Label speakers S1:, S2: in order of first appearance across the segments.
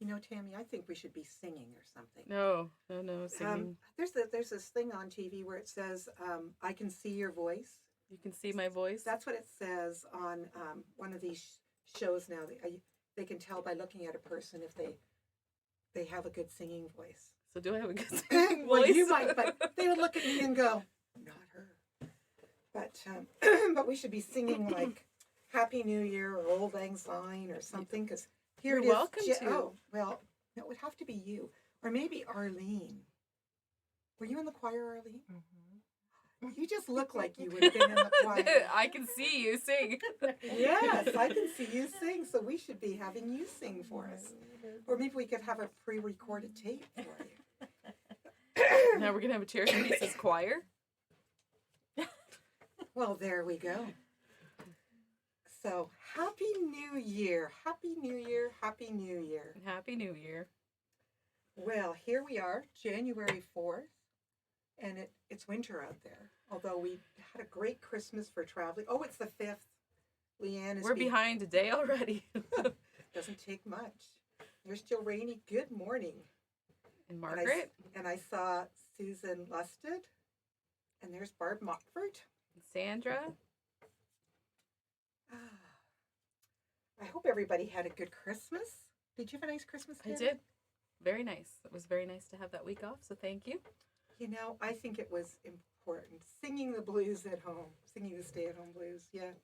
S1: Tammy, I think we should be singing or something.
S2: No, singing.
S1: There's this thing on TV where it says, "I can see your voice."
S2: You can see my voice.
S1: That's what it says on one of these shows now. They can tell by looking at a person if they have a good singing voice.
S2: So do I have a good singing voice?
S1: Well, you might, but they would look at me and go, "Not her." But we should be singing like "Happy New Year" or "Old Lang Syne" or something, because here
S2: You're
S1: it is.
S2: welcome to.
S1: Oh, well, no, it would have to be you, or maybe Arlene. Were you in the choir, Arlene?
S3: Mm-hmm.
S1: You just look like you would have been in the choir.
S2: I can see you sing.
S1: Yes, I can see you sing, so we should be having you sing for us. Or maybe we could have a pre-recorded tape for you.
S2: Now we're going to have a Cherish Pieces choir.
S1: Well, there we go. So, Happy New Year. Happy New Year. Happy New Year.
S2: Happy New Year.
S1: Well, here we are, January 4th, and it's winter out there. Although we had a great Christmas for traveling. Oh, it's the 5th. Leanne is
S2: We're behind a day already.
S1: Doesn't take much. You're still rainy. Good morning.
S2: And Margaret.
S1: And I saw Susan Lusted. And there's Barb Mockford.
S2: And Sandra.
S1: I hope everybody had a good Christmas. Did you have a nice Christmas?
S2: I did. Very nice. It was very nice to have that week off, so thank you.
S1: I think it was important. Singing the blues at home. Singing the stay-at-home blues. Yeah.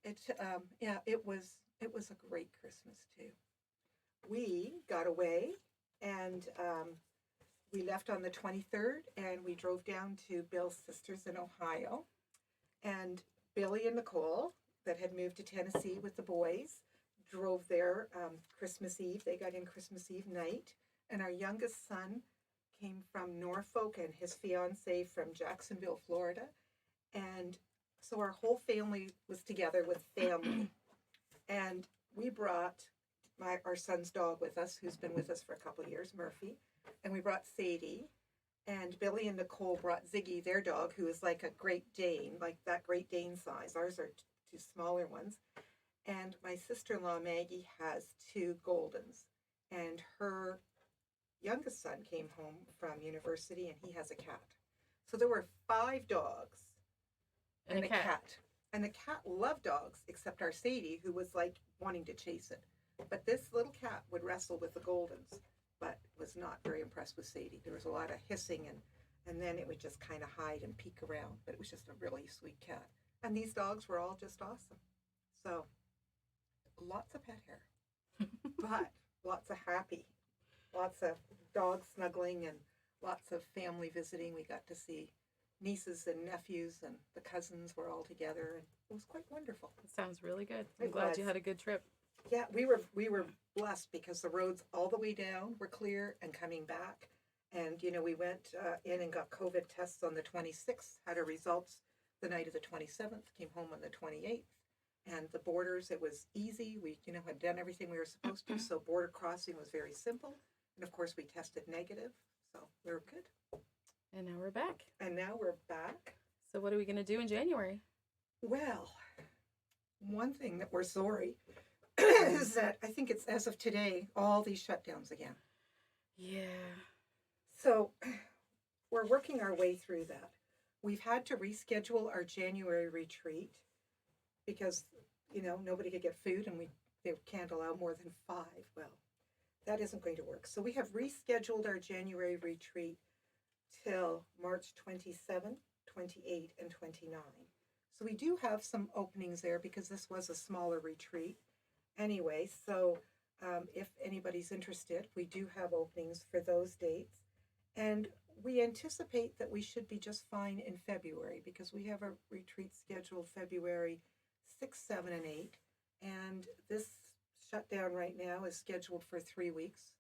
S1: It was a great Christmas too. We got away and we left on the 23rd and we drove down to Bill's sisters in Ohio. And Billy and Nicole, that had moved to Tennessee with the boys, drove there Christmas Eve. They got in Christmas Eve night. And our youngest son came from Norfolk and his fiance from Jacksonville, Florida. And so our whole family was together with family. And we brought our son's dog with us, who's been with us for a couple of years, Murphy. And we brought Sadie. And Billy and Nicole brought Ziggy, their dog, who is like a Great Dane, like that Great Dane size. Ours are two smaller ones. And my sister-in-law, Maggie, has 2 Goldens. And her youngest son came home from university, and he has a cat. So there were 5 dogs and a cat. And the cat loved dogs, except our Sadie, who was like wanting to chase it. But this little cat would wrestle with the Goldens, but was not very impressed with Sadie. There was a lot of hissing, and then it would just kind of hide and peek around. But it was just a really sweet cat. And these dogs were all just awesome. So lots of pet hair, but lots of happy, lots of dogs snuggling, and lots of family visiting. We got to see nieces and nephews, and the cousins were all together, and it was quite wonderful.
S2: It sounds really good. I'm glad you had a good trip.
S1: Yeah, we were blessed because the roads all the way down were clear and coming back. And, we went in and got COVID tests on the 26th, had our results the night of the 27th, came home on the 28th. And the borders, it was easy. We, had done everything we were supposed to. So border crossing was very simple. And of course, we tested negative. So we were good.
S2: And now we're back.
S1: So
S2: what are we going to do in January?
S1: Well, one thing that we're sorry is that I think it's as of today, all these shutdowns again.
S2: Yeah.
S1: So we're working our way through that. We've had to reschedule our January retreat because, nobody could get food and they can't allow more than 5. Well, that isn't going to work. So we have rescheduled our January retreat till March 27, 28, and 29. So we do have some openings there because this was a smaller retreat. Anyway, so if anybody's interested, we do have openings for those dates. And we anticipate that we should be just fine in February because we have a retreat scheduled February 6, 7, and 8. And this shutdown right now is scheduled for 3 weeks.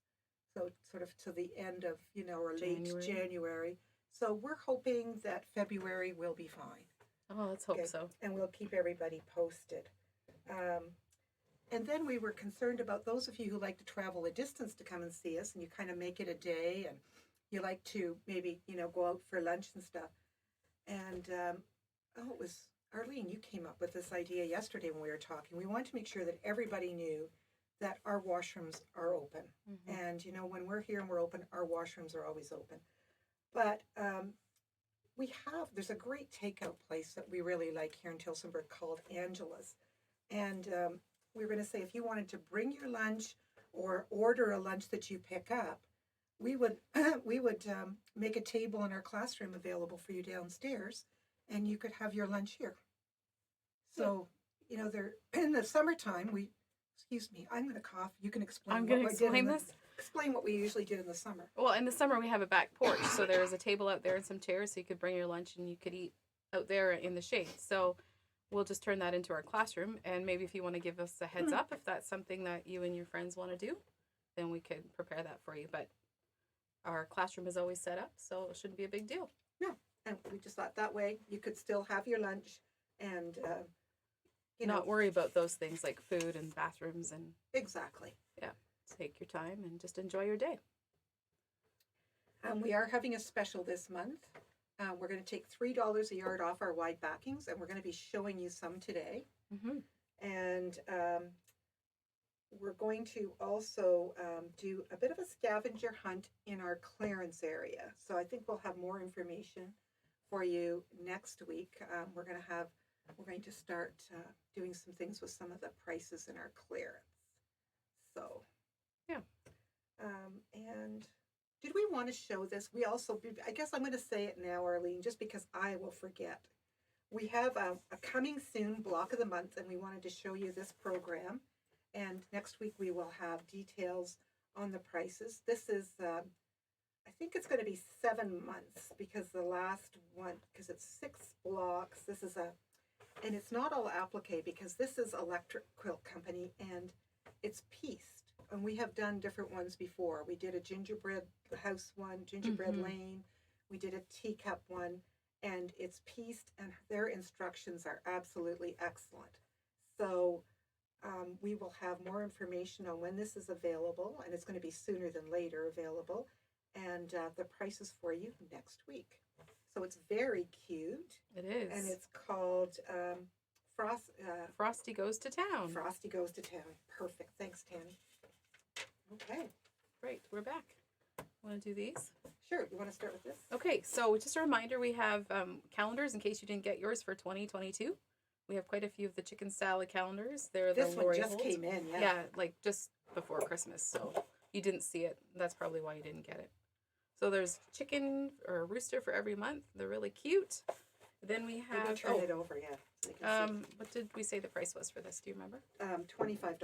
S1: So sort of to the end of, or late January. So we're hoping that February will be fine.
S2: Oh, let's hope so.
S1: And we'll keep everybody posted. And then we were concerned about those of you who like to travel a distance to come and see us, and you kind of make it a day, and you like to maybe, go out for lunch and stuff. And, it was Arlene, you came up with this idea yesterday when we were talking. We wanted to make sure that everybody knew that our washrooms are open.
S2: Mhm.
S1: And, you know, when we're here and we're open, our washrooms are always open. But there's a great takeout place that we really like here in Tilsonburg called Angela's. And we were going to say if you wanted to bring your lunch or order a lunch that you pick up, we would make a table in our classroom available for you downstairs, and you could have your lunch here. So, you know, they're in the summertime. Excuse me, I'm going to cough. You can explain.
S2: I'm going to explain this.
S1: Explain what we usually did in the summer.
S2: Well, in the summer we have a back porch, so there's a table out there and some chairs, so you could bring your lunch and you could eat out there in the shade. So we'll just turn that into our classroom, and maybe if you want to give us a heads up if that's something that you and your friends want to do, then we could prepare that for you. But our classroom is always set up, so it shouldn't be a big deal.
S1: No, and we just thought that way you could still have your lunch and
S2: not worry about those things like food and bathrooms and
S1: exactly.
S2: Yeah, take your time and just enjoy your day.
S1: We are having a special this month. We're going to take $3 a yard off our wide backings, and we're going to be showing you some today.
S2: Mm-hmm.
S1: And we're going to also do a bit of a scavenger hunt in our clearance area. So I think we'll have more information for you next week. We're going to start doing some things with some of the prices in our clearance. So,
S2: yeah.
S1: And did we want to show this? I guess I'm going to say it now, Arlene, just because I will forget. We have a coming soon block of the month, and we wanted to show you this program. And next week we will have details on the prices. This is, I think it's going to be 7 months because the last one, because it's 6 blocks. And it's not all applique because this is Electric Quilt Company and it's pieced. And we have done different ones before. We did a gingerbread house one, gingerbread lane. We did a teacup one, and it's pieced, and their instructions are absolutely excellent. So we will have more information on when this is available, and it's going to be sooner than later available, and the prices for you next week. So it's very cute.
S2: It is.
S1: And it's called
S2: Frosty Goes to Town.
S1: Frosty Goes to Town. Perfect. Thanks, Tammy. Okay.
S2: Great. We're back. Want to do these?
S1: Sure. You want to start with this?
S2: Okay. So just a reminder, we have calendars in case you didn't get yours for 2022. We have quite a few of the chicken salad calendars.
S1: This one just came in, yeah.
S2: Yeah, like just before Christmas. So you didn't see it. That's probably why you didn't get it. So there's chicken or a rooster for every month. They're really cute. Then we have...
S1: turn it over, yeah. So you can see.
S2: What did we say the price was for this? Do you remember?
S1: $25.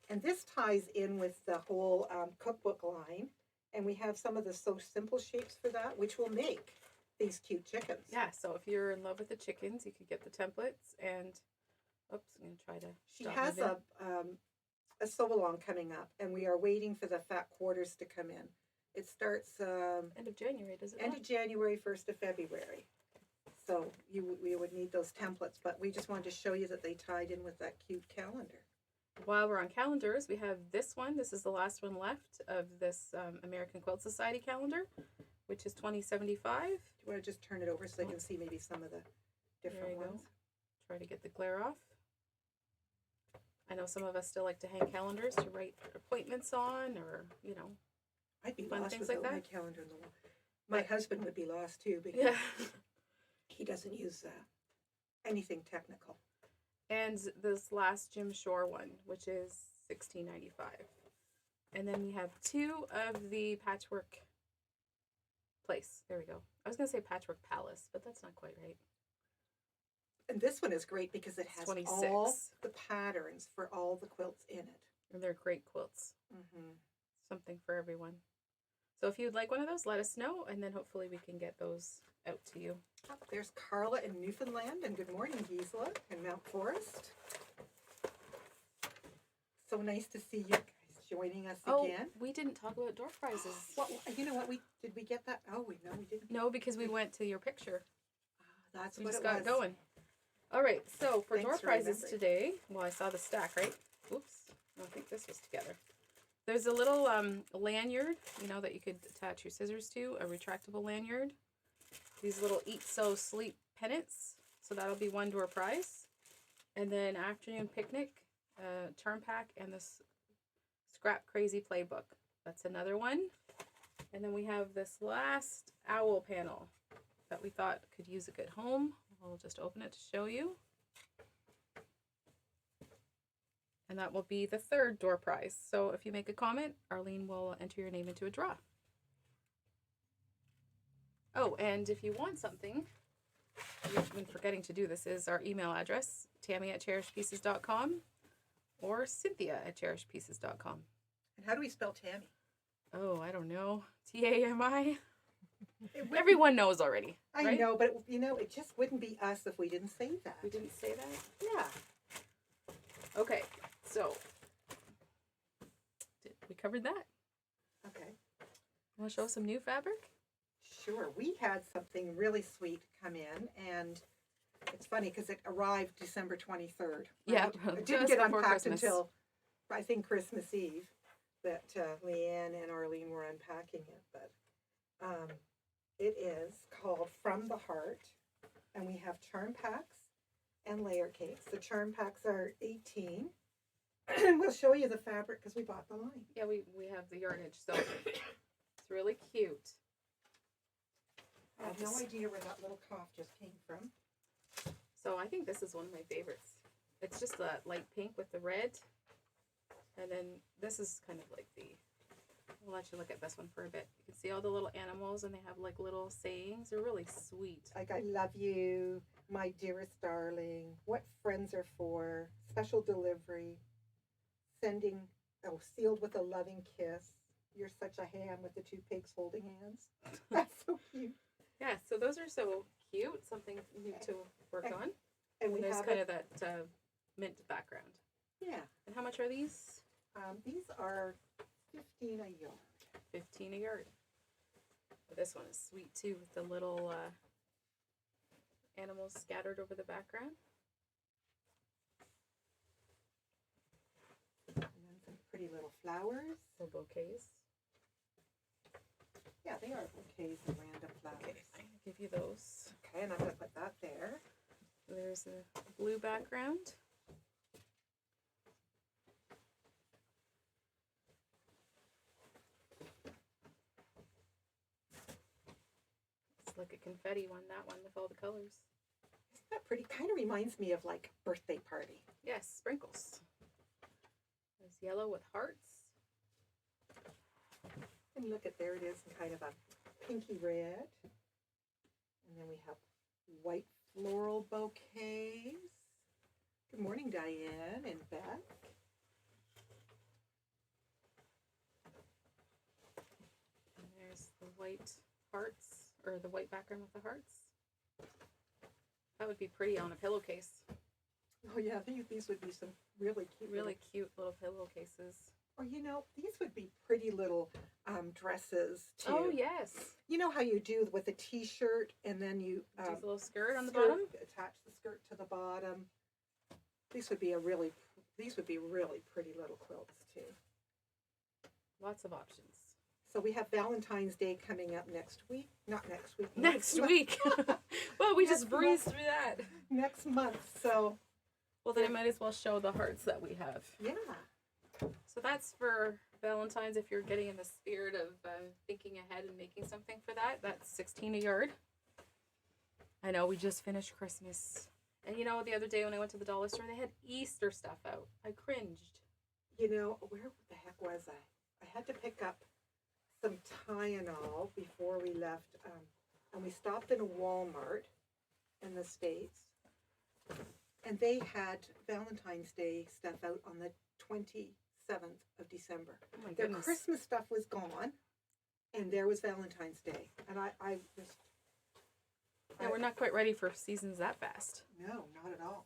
S1: And this ties in with the whole cookbook line. And we have some of the So Simple shapes for that, which will make these cute chickens.
S2: Yeah, so if you're in love with the chickens, you could get the templates. And, oops, I'm going to try to...
S1: She has a sew-along coming up, and we are waiting for the fat quarters to come in. It starts
S2: end of January, does it?
S1: End of January, 1st of February. So we would need those templates, but we just wanted to show you that they tied in with that cute calendar.
S2: While we're on calendars, we have this one. This is the last one left of this American Quilt Society calendar, which is $20.75.
S1: Do you want to just turn it over so they can see maybe some of the different ones?
S2: Try to get the glare off. I know some of us still like to hang calendars to write appointments on, or, you know,
S1: I'd be
S2: fun
S1: lost
S2: things
S1: without
S2: like
S1: my
S2: that.
S1: calendar in the wall. My husband would be lost too because he doesn't use anything technical.
S2: And this last Jim Shore one, which is $16.95. And then we have 2 of the Patchwork Place. There we go. I was going to say Patchwork Palace, but that's not quite right.
S1: And this one is great because it has
S2: 26.
S1: all the patterns for all the quilts in it.
S2: And they're great quilts.
S1: Mm-hmm.
S2: Something for everyone. So if you'd like one of those, let us know, and then hopefully we can get those out to you.
S1: Oh, there's Carla in Newfoundland, and good morning, Gisela in Mount Forest. So nice to see you guys joining us again.
S2: We didn't talk about door prizes.
S1: Well, you know what? Did we get that? Oh, we didn't.
S2: No, because we went to your picture.
S1: That's
S2: We
S1: what
S2: just
S1: it was.
S2: got going. All right, so for
S1: Thanks
S2: door
S1: for
S2: prizes
S1: remembering.
S2: today, well, I saw the stack, right? Oops, I don't think this was together. There's a little lanyard, you know, that you could attach your scissors to, a retractable lanyard. These little Eat, Sew, Sleep pennants, so that'll be one door prize. And then afternoon picnic charm pack and this Scrap Crazy Playbook. That's another one. And then we have this last owl panel that we thought could use a good home. We'll just open it to show you. And that will be the third door prize. So if you make a comment, Arlene will enter your name into a draw. Oh, and if you want something, we've been forgetting to do this, is our email address, tammy@cherishedpieces.com or cynthia@cherishedpieces.com.
S1: And how do we spell Tammy?
S2: Oh, I don't know. Tami?
S1: It
S2: Everyone knows already.
S1: I
S2: right?
S1: know, but it just wouldn't be us if we didn't say that.
S2: We didn't say that?
S1: Yeah.
S2: Okay, so we covered that.
S1: Okay.
S2: Want to show some new fabric?
S1: Sure. We had something really sweet come in, and it's funny because it arrived December 23rd.
S2: Yeah,
S1: It didn't
S2: just
S1: get
S2: before
S1: unpacked
S2: Christmas.
S1: until, I think, Christmas Eve that Leanne and Arlene were unpacking it. But it is called From the Heart, and we have charm packs and layer cakes. The charm packs are 18. And we'll show you the fabric because we bought the line.
S2: Yeah, we have the yardage, so it's really cute.
S1: I have no idea where that little cough just came from.
S2: So I think this is one of my favorites. It's just a light pink with the red. And then this is kind of like we'll let you look at this one for a bit. You can see all the little animals and they have like little sayings. They're really sweet.
S1: Like, I love you, my dearest darling, what friends are for, special delivery, sealed with a loving kiss, you're such a ham with the two pigs holding hands. That's so cute.
S2: Yeah, so those are so cute. Something new to work on.
S1: And we
S2: there's
S1: have
S2: kind of that mint background.
S1: Yeah.
S2: And how much are these?
S1: These are 15 a yard.
S2: 15 a yard. This one is sweet too, with the little animals scattered over the background.
S1: And then some pretty little flowers.
S2: Little bouquets.
S1: Yeah, they are bouquets of random flowers.
S2: Okay, I'm gonna give you those.
S1: Okay, and I'm going to put that there.
S2: There's a blue background. It's like a confetti one, that one with all the colors.
S1: Isn't that pretty? Kind of reminds me of like a birthday party.
S2: Yes, sprinkles. There's yellow with hearts.
S1: And look at, there it is in kind of a pinky red. And then we have white floral bouquets. Good morning, Diane and Beth.
S2: And there's the white hearts, or the white background with the hearts. That would be pretty on a pillowcase.
S1: Oh yeah, these would be some really cute.
S2: Really cute little pillowcases.
S1: Or these would be pretty little dresses too.
S2: Oh yes.
S1: You know how you do with a t-shirt and then you
S2: Just a little skirt on the
S1: skirt,
S2: bottom.
S1: attach the skirt to the bottom. These would be really pretty little quilts too.
S2: Lots of options.
S1: So we have Valentine's Day coming up next week. Not next week.
S2: Next
S1: month.
S2: week. Well, we
S1: Next
S2: just breezed
S1: month.
S2: through that.
S1: Next month. So
S2: Well, then I might as well show the hearts that we have.
S1: yeah.
S2: So that's for Valentine's. If you're getting in the spirit of thinking ahead and making something for that, that's 16 a yard. I know, we just finished Christmas. And the other day when I went to the dollar store, they had Easter stuff out. I cringed.
S1: Where the heck was I? I had to pick up some Tylenol before we left, and we stopped in a Walmart in the States, and they had Valentine's Day stuff out on the 27th of December.
S2: Oh my
S1: Their
S2: goodness.
S1: Christmas stuff was gone, and there was Valentine's Day, and I just...
S2: Yeah, we're not quite ready for seasons that fast.
S1: No, not at all.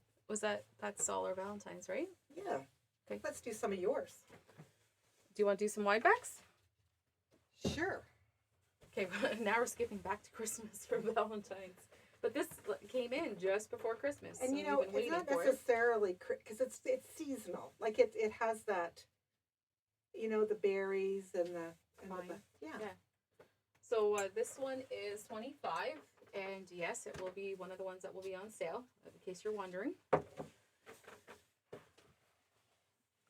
S2: That's all our Valentine's, right?
S1: Yeah.
S2: Okay.
S1: Let's do some of yours.
S2: Do you want to do some wide backs?
S1: Sure.
S2: Okay, now we're skipping back to Christmas for Valentine's. But this came in just before Christmas.
S1: And
S2: we've been
S1: it's
S2: waiting
S1: not
S2: for it.
S1: necessarily because it's seasonal. Like it has that, the berries and
S2: Fine.
S1: yeah.
S2: So this one is 25, and yes, it will be one of the ones that will be on sale, in case you're wondering.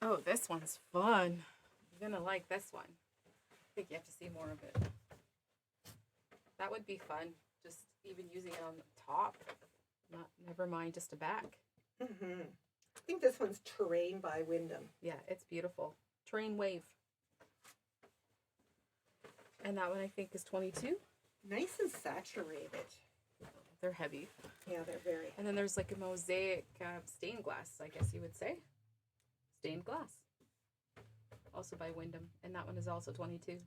S2: Oh, this one's fun. You're gonna like this one. I think you have to see more of it. That would be fun. Just even using it on the top. Never mind just a back.
S1: Mm-hmm. I think this one's Terrain by Windham.
S2: Yeah, it's beautiful. Terrain Wave. And that one I think is 22.
S1: Nice and saturated.
S2: They're heavy.
S1: Yeah, they're very.
S2: And then there's like a mosaic stained glass, I guess you would say. Stained glass. Also by Windham. And that one is also 22.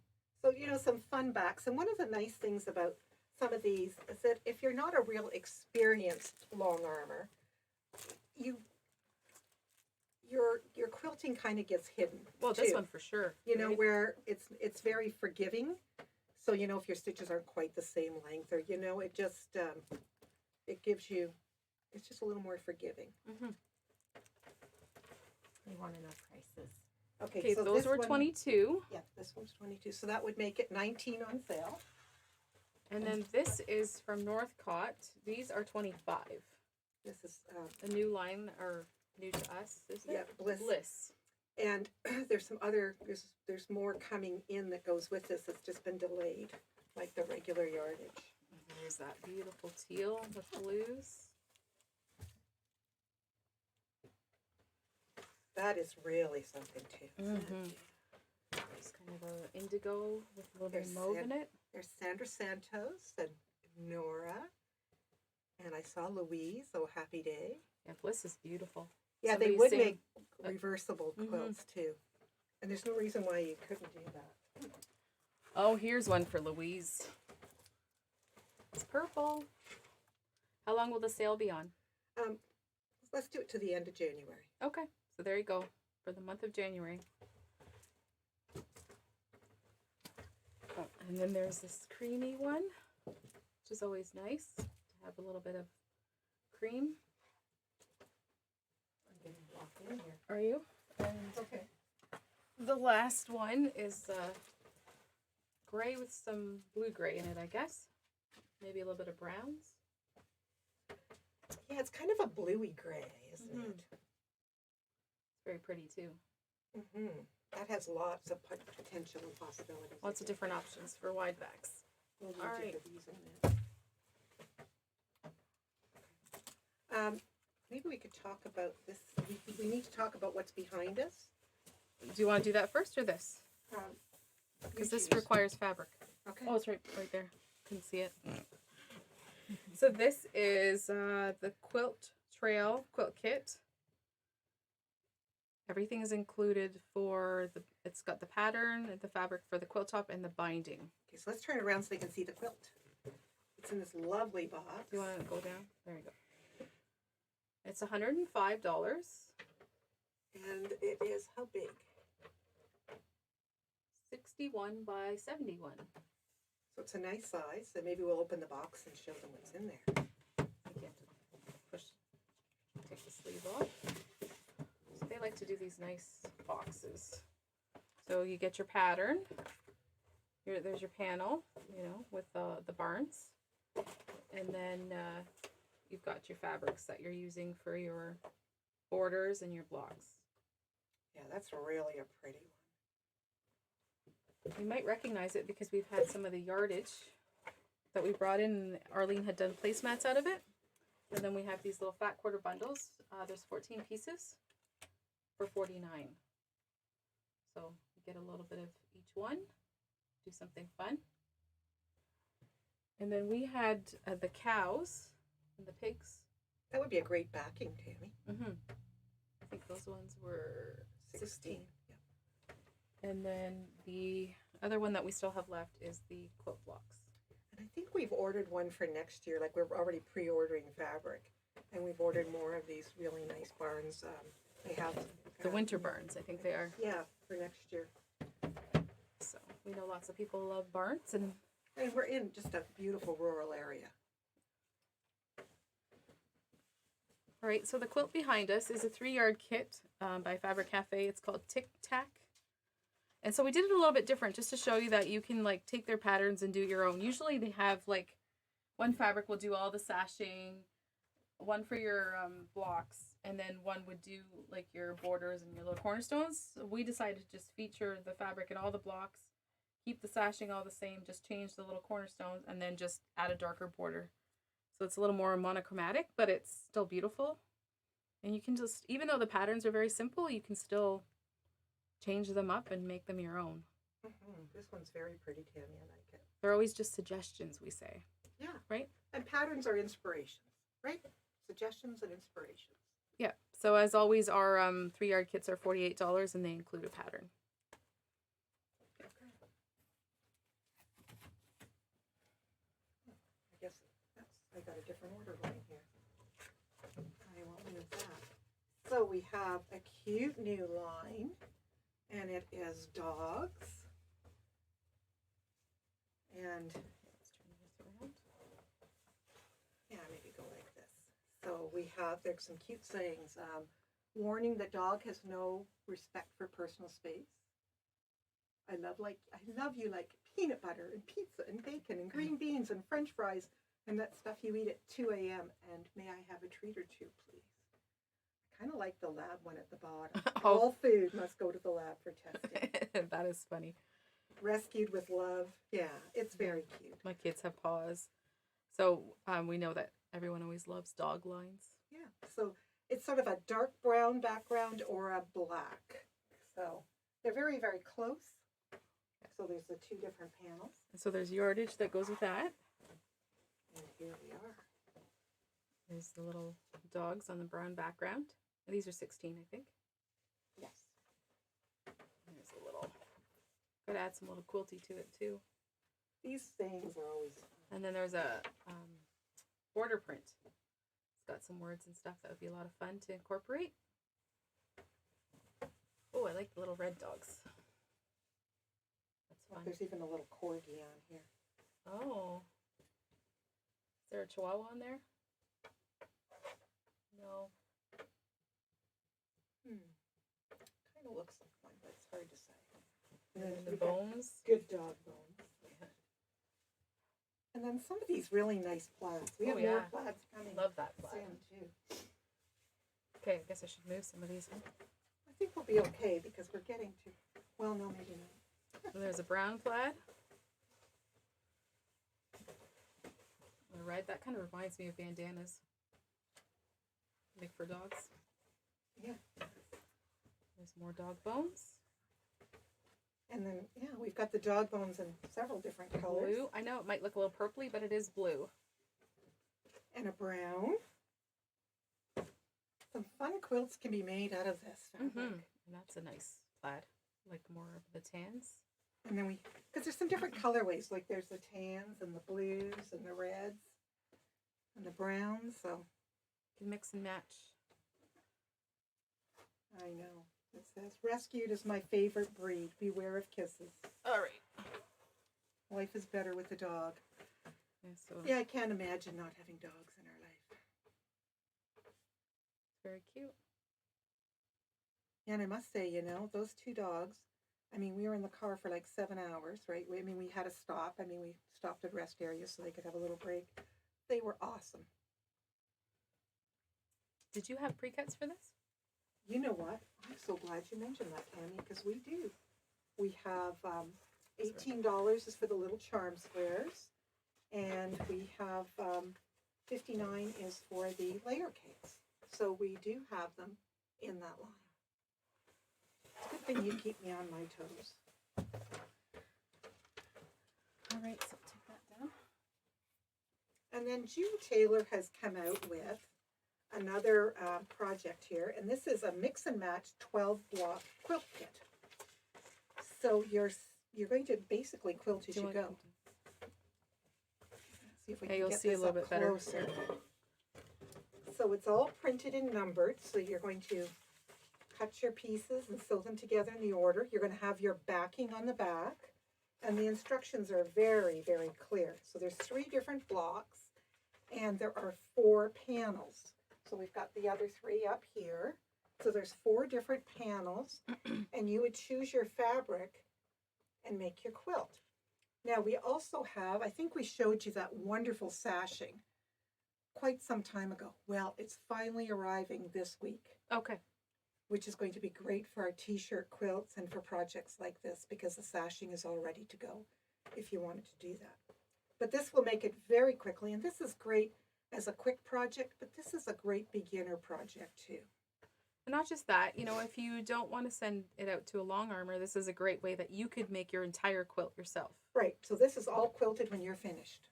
S1: So, you know, some fun backs. And one of the nice things about some of these is that if you're not a real experienced long armer, your quilting kind of gets hidden.
S2: Well, this one for sure.
S1: You know,
S2: right?
S1: where it's very forgiving. So, you know, if your stitches aren't quite the same length, or, you know, it just, it gives you, it's just a little more forgiving.
S2: Mm-hmm.
S3: We want to know prices.
S1: Okay, so
S2: those
S1: this
S2: were
S1: one,
S2: 22.
S1: Yeah, this one's 22. So that would make it 19 on sale.
S2: And then this is from Northcott. These are 25.
S1: This is,
S2: A new line, or new to us, is it?
S1: yeah, Bliss.
S2: Bliss.
S1: And there's some other, there's more coming in that goes with this. It's just been delayed, like the regular yardage.
S2: There's that beautiful teal with blues.
S1: That is really something too. isn't it?
S2: Mhm. It's kind of a indigo with a little bit of
S1: There's
S2: mauve
S1: sand-
S2: in it.
S1: There's Sandra Santos and Nora. And I saw Louise, oh happy day.
S2: Yeah, Bliss is beautiful.
S1: Yeah,
S2: Somebody
S1: they would
S2: saying-
S1: make reversible
S2: Mhm.
S1: quilts too. And there's no reason why you couldn't do that.
S2: Oh, here's one for Louise. It's purple. How long will the sale be on?
S1: Let's do it to the end of January.
S2: Okay, so there you go for the month of January. Oh, and then there's this creamy one, which is always nice to have a little bit of cream.
S1: I'm getting locked in here.
S2: Are you? And
S1: Okay.
S2: the last one is gray with some blue gray in it, I guess. Maybe a little bit of browns.
S1: Yeah, it's kind of a bluey gray, isn't
S2: Mhm.
S1: it?
S2: It's very pretty too.
S1: Mm-hmm. That has lots of potential and possibilities.
S2: Lots of different options for wide backs.
S1: We'll
S2: All
S1: need to
S2: right.
S1: put these in there. Maybe we could talk about this. We need to talk about what's behind us.
S2: Do you want to do that first or this? Because this requires fabric.
S1: Okay.
S2: Oh, it's right there. Couldn't see it. So this is the Quilt Trail quilt kit. Everything is included for the. It's got the pattern, the fabric for the quilt top, and the binding.
S1: Okay, so let's turn it around so they can see the quilt. It's in this lovely box.
S2: Do you want to go down? There you go. It's $105.
S1: And it is how big?
S2: 61 by 71.
S1: So it's a nice size. So maybe we'll open the box and show them what's in there.
S2: You have to push, take the sleeve off. So they like to do these nice boxes. So you get your pattern. There's your panel, you know, with the barns. And then you've got your fabrics that you're using for your borders and your blocks.
S1: Yeah, that's really a pretty one.
S2: You might recognize it because we've had some of the yardage that we brought in, and Arlene had done placemats out of it. And then we have these little fat quarter bundles. There's 14 pieces for $49. So you get a little bit of each one. Do something fun. And then we had the cows and the pigs.
S1: That would be a great backing, Tammy.
S2: Mm-hmm. I think those ones were 16.
S1: Yeah.
S2: And then the other one that we still have left is the quilt blocks.
S1: And I think we've ordered one for next year. Like, we're already pre-ordering fabric. And we've ordered more of these really nice barns. They have
S2: The winter barns, I think they are.
S1: Yeah, for next year.
S2: So we know lots of people love barns, and
S1: we're in just a beautiful rural area.
S2: all right. So the quilt behind us is a 3-yard kit by Fabric Cafe. It's called Tic Tac, and so we did it a little bit different just to show you that you can like take their patterns and do your own. Usually they have like one fabric will do all the sashing, one for your blocks, and then one would do like your borders and your little cornerstones. So we decided to just feature the fabric in all the blocks, keep the sashing all the same, just change the little cornerstones, and then just add a darker border. So it's a little more monochromatic, but it's still beautiful. And you can just, even though the patterns are very simple, you can still change them up and make them your own.
S1: This one's very pretty, Tammy. I like it.
S2: They're always just suggestions, we say.
S1: Yeah.
S2: Right?
S1: And patterns are inspirations, right? Suggestions and inspirations.
S2: Yeah. So as always, our 3-yard kits are $48, and they include a pattern.
S1: Okay. I guess I got a different order going here. I won't move that. So we have a cute new line, and it is dogs. And
S2: Let's turn this around.
S1: yeah, maybe go like this. So there's some cute sayings. Warning: the dog has no respect for personal space. I love you like peanut butter and pizza and bacon and green beans and French fries and that stuff you eat at 2 a.m. And may I have a treat or two, please? I kind of like the lab one at the bottom. All food must go to the lab for testing.
S2: That is funny.
S1: Rescued with love. Yeah, it's very cute.
S2: My kids have paws. So we know that everyone always loves dog lines.
S1: Yeah, so it's sort of a dark brown background or a black. So they're very, very close. So there's the 2 different panels.
S2: And so there's yardage that goes with that.
S1: And here we are.
S2: There's the little dogs on the brown background. And these are 16, I think.
S1: Yes.
S2: There's a little, gotta add some little quilty to it too.
S1: These things are always fun.
S2: And then there's a border print. It's got some words and stuff that would be a lot of fun to incorporate. Oh, I like the little red dogs. That's fun.
S1: There's even a little corgi on here.
S2: Oh. Is there a chihuahua on there? No.
S1: Kind of looks like one, but it's hard to say.
S2: And then the
S1: we've got
S2: bones.
S1: Good dog bones.
S2: Yeah.
S1: And then some of these really nice plaids. We have more plaids coming
S2: Love that plaid.
S1: soon too.
S2: Okay, I guess I should move some of these.
S1: I think we'll be okay because we're getting to, well, no, maybe not.
S2: So there's a brown plaid. A red. That kind of reminds me of bandanas. Make for dogs.
S1: Yeah.
S2: There's more dog bones.
S1: And then, yeah, we've got the dog bones in several different colors.
S2: Blue. I know it might look a little purpley, but it is blue.
S1: And a brown. Some fun quilts can be made out of this fabric.
S2: And that's a nice plaid. Like more of the tans.
S1: And then because there's some different colorways, like there's the tans and the blues and the reds and the browns, so.
S2: You can mix and match.
S1: I know. It says, rescued is my favorite breed. Beware of kisses.
S2: All right.
S1: Life is better with a dog.
S2: Yeah, so
S1: Yeah, I can't imagine not having dogs in our life.
S2: very cute.
S1: And I must say, those 2 dogs, I mean, we were in the car for like 7 hours, right? We had to stop. We stopped at rest areas so they could have a little break. They were awesome.
S2: Did you have pre-cuts for this?
S1: You know what? I'm so glad you mentioned that, Tammy, because we do. We have $18 is for the little charm squares, and we have $59 is for the layer cakes. So we do have them in that line. It's a good thing you keep me on my toes.
S2: All right, so take that down.
S1: And then June Taylor has come out with another project here, and this is a mix and match 12-block quilt kit. So you're going to basically quilt as you go. See if we can
S2: you'll
S1: get
S2: see
S1: this
S2: a little
S1: up
S2: bit
S1: closer. So it's all printed and numbered. So you're going to cut your pieces and sew them together in the order. You're going to have your backing on the back, and the instructions are very, very clear. So there's 3 different blocks, and there are 4 panels. So we've got the other 3 up here. So there's 4 different panels, and you would choose your fabric and make your quilt. Now we also have, I think we showed you that wonderful sashing quite some time ago. Well, it's finally arriving this week,
S2: Okay.
S1: which is going to be great for our t-shirt quilts and for projects like this because the sashing is all ready to go if you wanted to do that. But this will make it very quickly, and this is great as a quick project, but this is a great beginner project too.
S2: And not just that, if you don't want to send it out to a long armor, this is a great way that you could make your entire quilt yourself.
S1: Right, so this is all quilted when you're finished.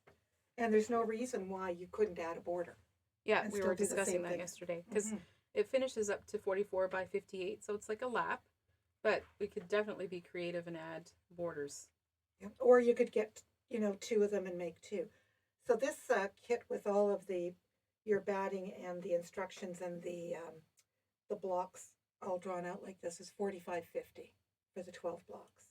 S1: And there's no reason why you couldn't add a border.
S2: Yeah,
S1: And
S2: we
S1: still
S2: were
S1: do the
S2: discussing
S1: same
S2: that
S1: thing.
S2: yesterday because
S1: Mhm.
S2: it finishes up to 44 by 58, so it's like a lap, but we could definitely be creative and add borders.
S1: Yeah. Or you could get, two of them and make two. So this kit with all of your batting and the instructions and the blocks all drawn out like this is $45.50 for the 12 blocks.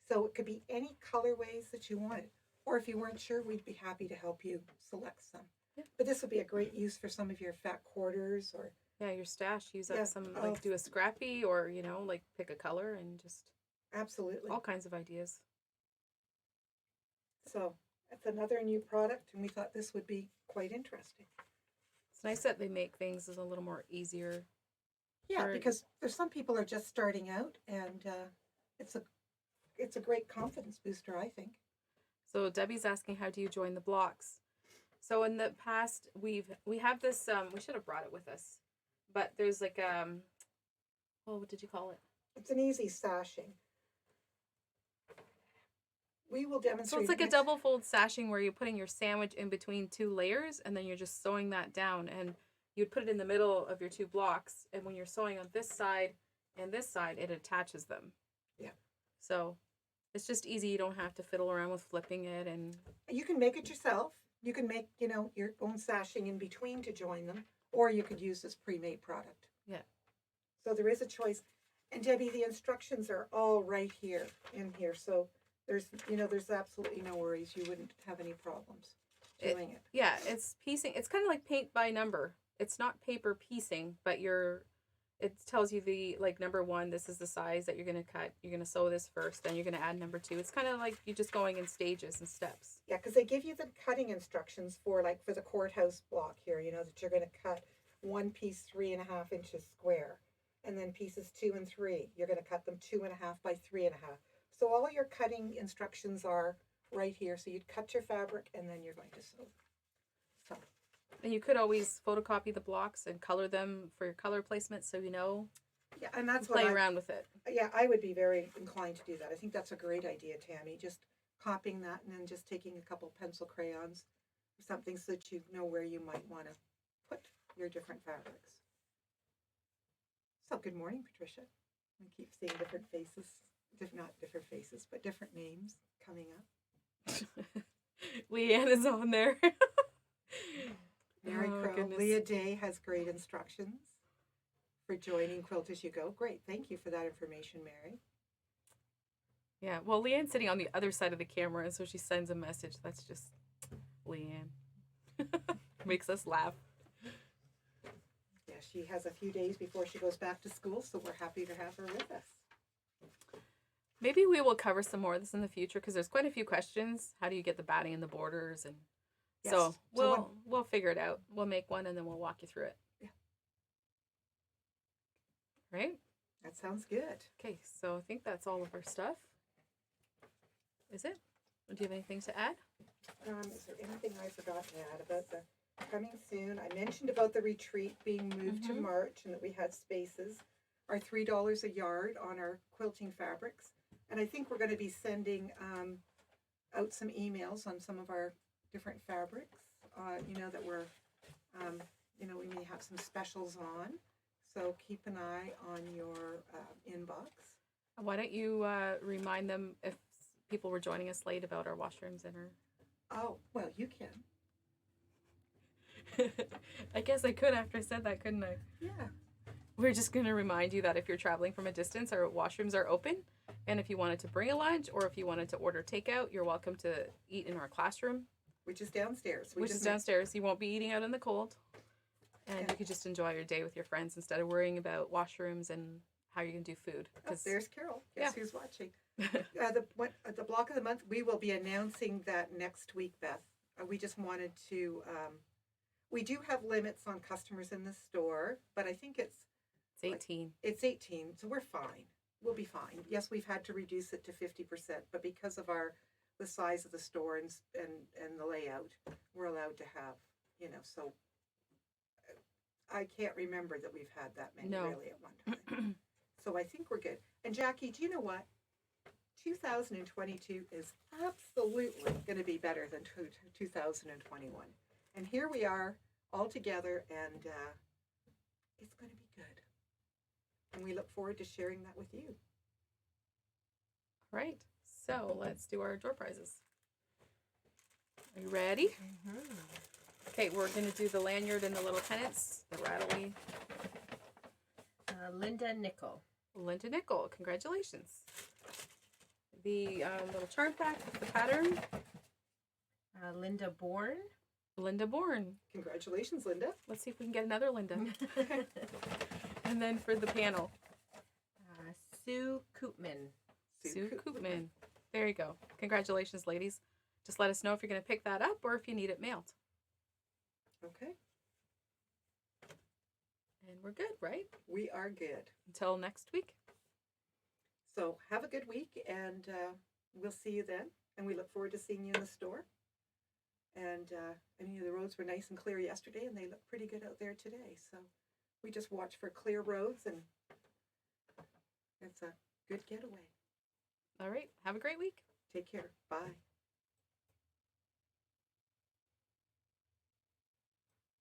S1: So it could be any colorways that you wanted. Or if you weren't sure, we'd be happy to help you select some.
S2: Yeah.
S1: But this would be a great use for some of your fat quarters or
S2: Yeah, your stash, use
S1: Yeah,
S2: up some,
S1: oh.
S2: like do a scrappy or, like pick a color and just
S1: absolutely.
S2: all kinds of ideas.
S1: So it's another new product, and we thought this would be quite interesting.
S2: It's nice that they make things a little more easier.
S1: Yeah,
S2: Or-
S1: because there's some people are just starting out, and it's a great confidence booster, I think.
S2: So Debbie's asking, how do you join the blocks? So in the past, we have this, we should have brought it with us, but there's like, what did you call it?
S1: It's an easy sashing. We will demonstrate.
S2: So it's like a
S1: next-
S2: double fold sashing where you're putting your sandwich in between two layers and then you're just sewing that down, and you'd put it in the middle of your two blocks, and when you're sewing on this side and this side, it attaches them.
S1: Yeah.
S2: So it's just easy. You don't have to fiddle around with flipping it. And
S1: You can make it yourself. You can make, your own sashing in between to join them, or you could use this pre-made product.
S2: Yeah.
S1: So there is a choice. And Debbie, the instructions are all right here in here. So there's absolutely no worries. You wouldn't have any problems doing it.
S2: yeah, it's piecing. It's kind of like paint by number. It's not paper piecing, but it tells you the, like, number one, this is the size that you're going to cut. You're going to sew this first, then you're going to add number two. It's kind of like you're just going in stages and steps.
S1: Yeah, because they give you the cutting instructions for the courthouse block here, that you're going to cut one piece 3.5 inches square, and then pieces 2 and 3, you're going to cut them 2.5 by 3.5. So all your cutting instructions are right here. So you'd cut your fabric and then you're going to sew. So.
S2: And you could always photocopy the blocks and color them for your color placement, so
S1: Yeah, and that's
S2: play
S1: what
S2: around with it.
S1: Yeah, I would be very inclined to do that. I think that's a great idea, Tammy. Just copying that and then just taking a couple pencil crayons or something so that you know where you might want to put your different fabrics. So good morning, Patricia. I keep seeing different faces, not different faces, but different names coming up.
S2: Leanne is on there.
S1: Mary
S2: Oh,
S1: Crow.
S2: goodness.
S1: Leah Day has great instructions for joining Quilt As You Go. Great. Thank you for that information, Mary.
S2: Yeah, well, Leanne's sitting on the other side of the camera, and so she sends a message. That's just Leanne. Makes us laugh.
S1: Yeah, she has a few days before she goes back to school, so we're happy to have her with us.
S2: Maybe we will cover some more of this in the future because there's quite a few questions. How do you get the batting and the borders? And
S1: Yes.
S2: so
S1: So
S2: we'll figure it out. We'll make one and then we'll walk you through it.
S1: Yeah.
S2: Right?
S1: That sounds good.
S2: Okay, so I think that's all of our stuff. Is it? Do you have anything to add?
S1: Is there anything I forgot to add about the coming soon? I mentioned about the retreat being moved to
S2: Mhm.
S1: March and that we had spaces. Our $3 a yard on our quilting fabrics. And I think we're going to be sending out some emails on some of our different fabrics, that we're, we may have some specials on. So keep an eye on your inbox.
S2: Why don't you remind them if people were joining us late about our washrooms and
S1: Oh, well, you can.
S2: our... I guess I could after I said that, couldn't I?
S1: Yeah.
S2: We're just going to remind you that if you're traveling from a distance, our washrooms are open. And if you wanted to bring a lunch or if you wanted to order takeout, you're welcome to eat in our classroom.
S1: Which is downstairs.
S2: Which is downstairs. You won't be eating out in the cold. And
S1: Yeah.
S2: you could just enjoy your day with your friends instead of worrying about washrooms and how you're going to do food.
S1: Oh, there's Carol. Guess
S2: Yeah.
S1: who's watching? The block of the month, we will be announcing that next week, Beth. We just wanted to We do have limits on customers in the store, but I think
S2: It's 18.
S1: it's 18, so we're fine. We'll be fine. Yes, we've had to reduce it to 50%, but because of the size of the store and the layout, we're allowed to have, so I can't remember that we've had that many
S2: No.
S1: really at one time. So I think we're good. And Jackie, do you know what? 2022 is absolutely going to be better than 2021. And here we are all together, and it's going to be good. And we look forward to sharing that with you.
S2: All right. So let's do our door prizes. Are you ready?
S3: Mm-hmm.
S2: Okay, we're going to do the lanyard and the little pennants, the rattly.
S3: Linda Nickel.
S2: Linda Nickel, congratulations. The little charm pack, the pattern.
S3: Linda Bourne.
S2: Linda Bourne.
S1: Congratulations, Linda.
S2: Let's see if we can get another Linda. And then for the panel,
S3: Sue Koopman.
S2: Sue Koopman. There you go. Congratulations, ladies. Just let us know if you're going to pick that up or if you need it mailed.
S1: Okay.
S2: And we're good, right?
S1: We are good.
S2: Until next week.
S1: So have a good week, and we'll see you then. And we look forward to seeing you in the store. And the roads were nice and clear yesterday, and they look pretty good out there today. So we just watch for clear roads, and it's a good getaway.
S2: All right. Have a great week.
S1: Take care. Bye.